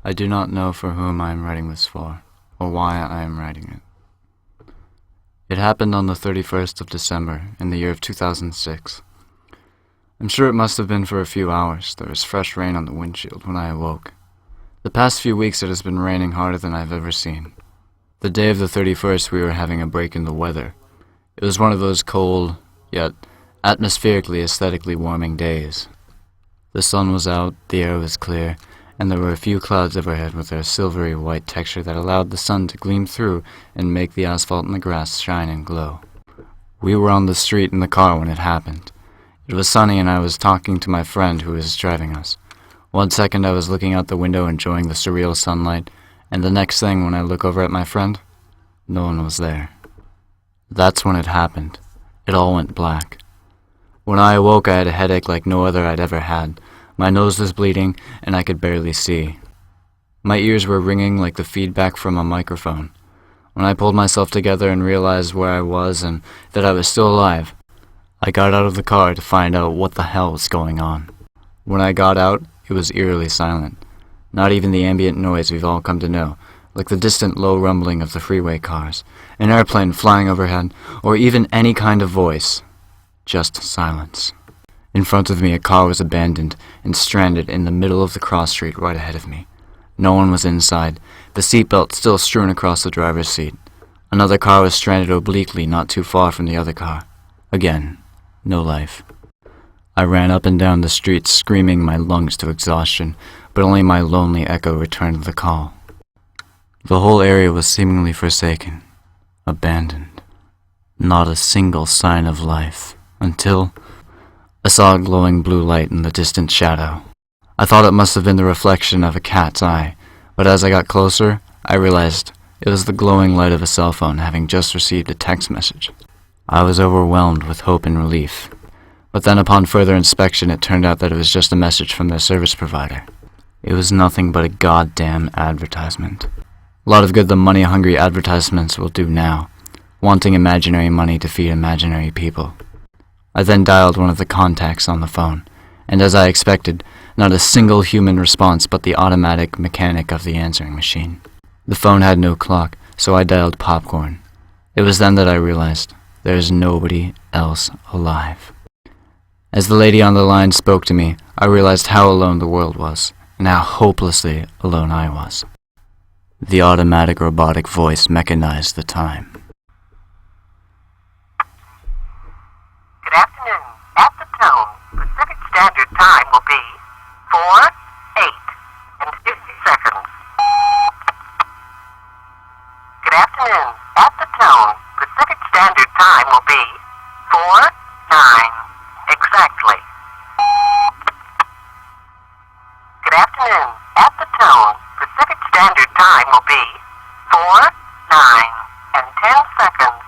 I do not know for whom I am writing this for, or why I am writing it. It happened on the 31st of December in the year of 2006. I'm sure it must have been for a few hours. There was fresh rain on the windshield when I awoke. The past few weeks it has been raining harder than I've ever seen. The day of the 31st we were having a break in the weather. It was one of those cold, yet atmospherically aesthetically warming days. The sun was out, the air was clear, and there were a few clouds overhead with their silvery white texture that allowed the sun to gleam through and make the asphalt and the grass shine and glow. We were on the street in the car when it happened. It was sunny and I was talking to my friend who was driving us. One second I was looking out the window enjoying the surreal sunlight, and the next thing when I look over at my friend, no one was there. That's when it happened. It all went black. When I awoke I had a headache like no other I'd ever had. My nose was bleeding, and I could barely see. My ears were ringing like the feedback from a microphone. When I pulled myself together and realized where I was and that I was still alive, I got out of the car to find out what the hell was going on. When I got out, it was eerily silent. Not even the ambient noise we've all come to know, like the distant low rumbling of the freeway cars, an airplane flying overhead, or even any kind of voice. Just silence. In front of me, a car was abandoned and stranded in the middle of the cross street right ahead of me. No one was inside, the seatbelt still strewn across the driver's seat. Another car was stranded obliquely not too far from the other car. Again, no life. I ran up and down the street screaming my lungs to exhaustion, but only my lonely echo returned the call. The whole area was seemingly forsaken, abandoned. Not a single sign of life, until I saw a glowing blue light in the distant shadow. I thought it must have been the reflection of a cat's eye, but as I got closer, I realized it was the glowing light of a cell phone having just received a text message. I was overwhelmed with hope and relief, but then upon further inspection it turned out that it was just a message from their service provider. It was nothing but a goddamn advertisement. A lot of good the money-hungry advertisements will do now, wanting imaginary money to feed imaginary people. I then dialed one of the contacts on the phone, and as I expected, not a single human response but the automatic mechanic of the answering machine. The phone had no clock, so I dialed popcorn. It was then that I realized there is nobody else alive. As the lady on the line spoke to me, I realized how alone the world was, and how hopelessly alone I was. The automatic robotic voice mechanized the time. Good afternoon. At the tone, Pacific Standard Time will be 4, 8, and 50 seconds. Good afternoon. At the tone, Pacific Standard Time will be 4, 9, exactly. Good afternoon. At the tone, Pacific Standard Time will be 4, 9, and 10 seconds.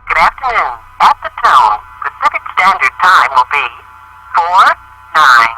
Good afternoon. At the tone, Pacific Standard Time will be 4, 9,